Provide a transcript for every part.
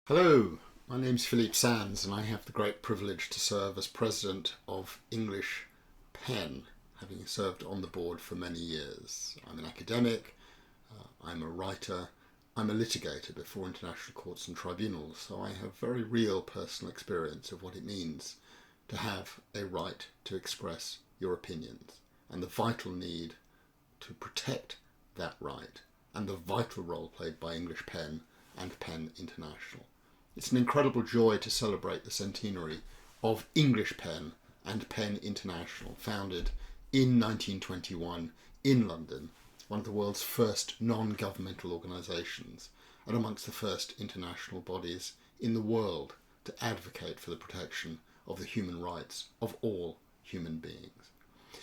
Hello, my name's Philippe Sands and I have the great privilege to serve as president of English Pen, having served on the board for many years. I'm an academic, I'm a writer, I'm a litigator before international courts and tribunals, so I have very real personal experience of what it means to have a right to express your opinions and the vital need to protect that right and the vital role played by English Pen and Pen International. It's an incredible joy to celebrate the centenary of English Pen and Pen International, founded in 1921 in London, one of the world's first non-governmental organisations and amongst the first international bodies in the world to advocate for the protection of the human rights of all human beings.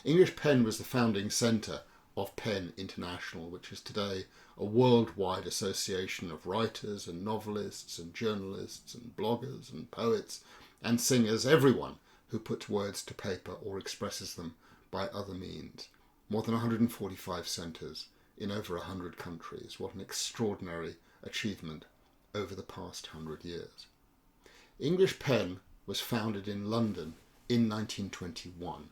English Pen was the founding centre of Pen International, which is today a worldwide association of writers and novelists and journalists and bloggers and poets and singers, everyone who puts words to paper or expresses them by other means. More than 145 centres in over 100 countries. What an extraordinary achievement over the past 100 years. English Pen was founded in London in 1921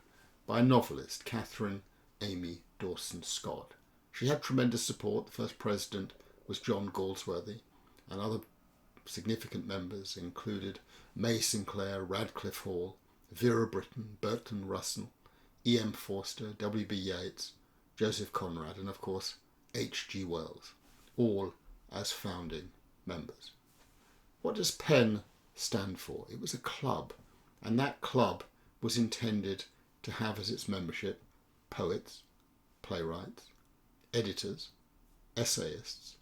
by a novelist, Catherine Amy Dawson-Scott. She had tremendous support. The first president was John Galsworthy, and other significant members included May Sinclair, Radcliffe Hall, Vera Brittain, Bertrand Russell, E.M. Forster, W.B. Yeats, Joseph Conrad, and of course H.G. Wells, all as founding members. What does PEN stand for? It was a club, and that club was intended to have as its membership poets, playwrights, editors, essayists,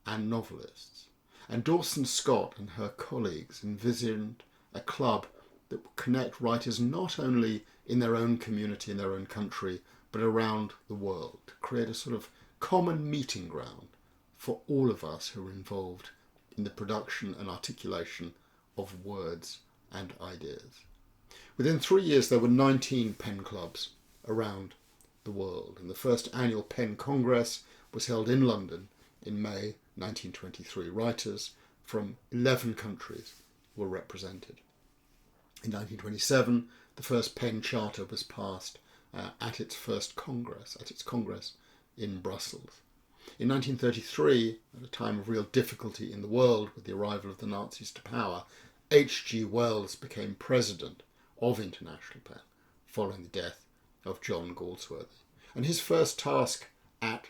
and novelists. And Dawson-Scott and her colleagues envisioned a club that would connect writers not only in their own community, in their own country, but around the world, to create a sort of common meeting ground for all of us who are involved in the production and articulation of words and ideas. Within 3 years, there were 19 pen clubs around the world, and the first annual Pen Congress was held in London in May 1923. Writers from 11 countries were represented. In 1927, the first Pen Charter was passed at its Congress in Brussels. In 1933, at a time of real difficulty in the world with the arrival of the Nazis to power, H.G. Wells became president of International Pen following the death of John Galsworthy. And his first task at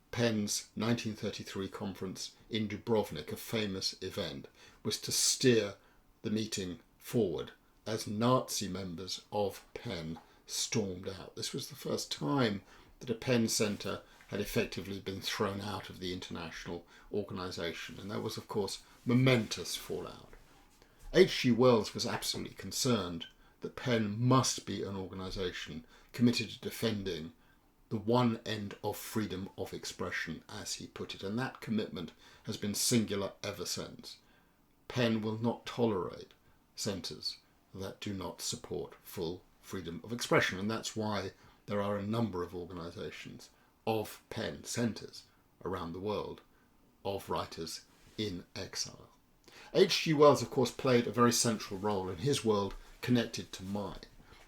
Pen's 1933 conference in Dubrovnik, a famous event, was to steer the meeting forward as Nazi members of Pen stormed out. This was the first time that a Pen centre had effectively been thrown out of the international organisation, and there was, of course, momentous fallout. H.G. Wells was absolutely concerned that Pen must be an organisation committed to defending the one end of freedom of expression, as he put it, and that commitment has been singular ever since. Pen will not tolerate centres that do not support full freedom of expression, and that's why there are a number of organisations of Pen centres around the world of writers in exile. H.G. Wells, of course, played a very central role in his world connected to mine.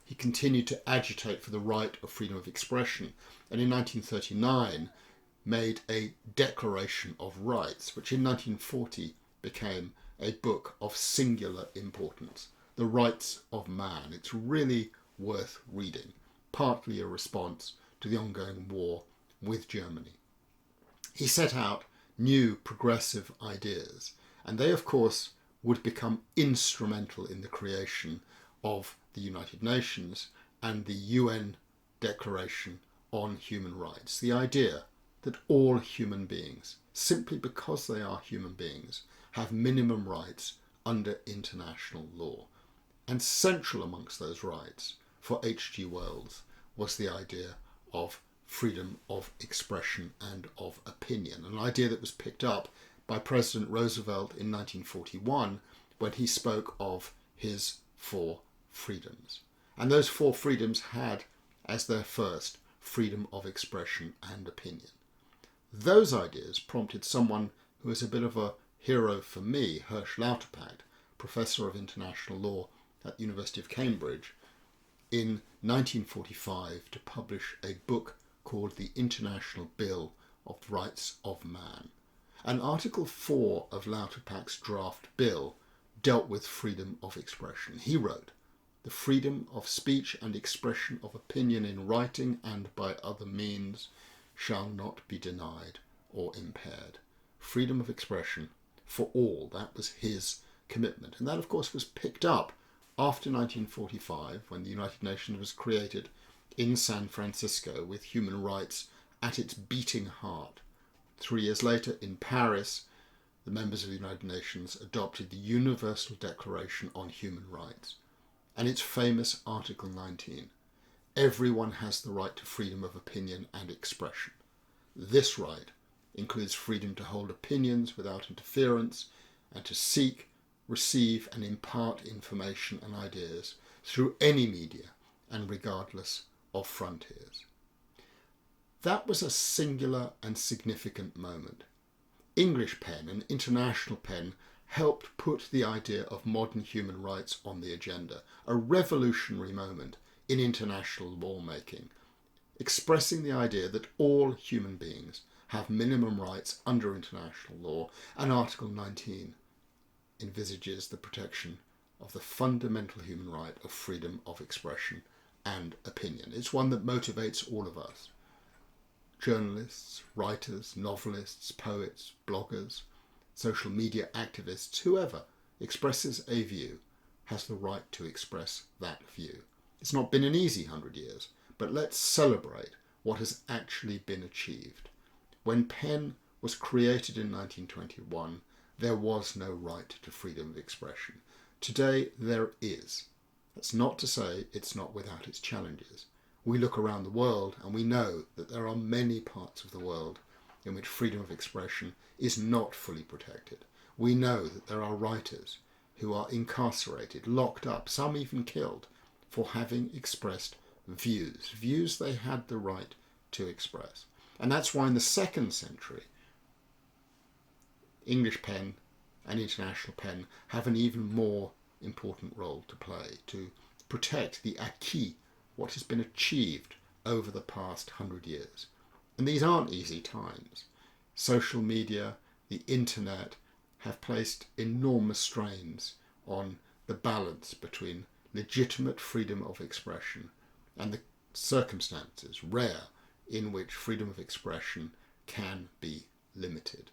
He continued to agitate for the right of freedom of expression, and in 1939 made a Declaration of Rights, which in 1940 became a book of singular importance, The Rights of Man. It's really worth reading, partly a response to the ongoing war with Germany. He set out new progressive ideas, and they, of course, would become instrumental in the creation of the United Nations and the UN Declaration on Human Rights. The idea that all human beings, simply because they are human beings, have minimum rights under international law. And central amongst those rights for H.G. Wells was the idea of freedom of expression and of opinion, an idea that was picked up by President Roosevelt in 1941 when he spoke of his 4 freedoms. And those 4 freedoms had as their first freedom of expression and opinion. Those ideas prompted someone who is a bit of a hero for me, Hersh Lauterpath, Professor of International Law at the University of Cambridge, in 1945 to publish a book called The International Bill of the Rights of Man. And Article 4 of Lauterpath's draft bill dealt with freedom of expression. He wrote, "The freedom of speech and expression of opinion in writing and by other means shall not be denied or impaired." Freedom of expression for all, that was his commitment. And that, of course, was picked up after 1945, when the United Nations was created in San Francisco with human rights at its beating heart. 3 years later, in Paris, the members of the United Nations adopted the Universal Declaration on Human Rights and its famous Article 19. Everyone has the right to freedom of opinion and expression. This right includes freedom to hold opinions without interference and to seek, receive and impart information and ideas through any media and regardless of frontiers. That was a singular and significant moment. English pen and international pen helped put the idea of modern human rights on the agenda, a revolutionary moment in international lawmaking, expressing the idea that all human beings have minimum rights under international law, and Article 19 envisages the protection of the fundamental human right of freedom of expression and opinion. It's one that motivates all of us. Journalists, writers, novelists, poets, bloggers, social media activists, whoever expresses a view has the right to express that view. It's not been an easy 100 years, but let's celebrate what has actually been achieved. When pen was created in 1921, there was no right to freedom of expression. Today there is. That's not to say it's not without its challenges. We look around the world and we know that there are many parts of the world in which freedom of expression is not fully protected. We know that there are writers who are incarcerated, locked up, some even killed, for having expressed views they had the right to express. And that's why in the 2nd century, English pen and international pen have an even more important role to play to protect the acquis, what has been achieved over the past 100 years. And these aren't easy times. Social media, the internet have placed enormous strains on the balance between legitimate freedom of expression and the circumstances, rare, in which freedom of expression can be limited.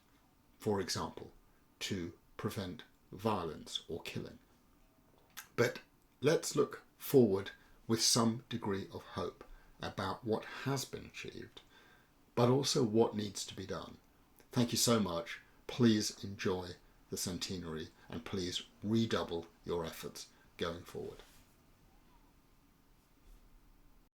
For example, to prevent violence or killing. But let's look forward with some degree of hope about what has been achieved, but also what needs to be done. Thank you so much. Please enjoy the centenary and please redouble your efforts going forward.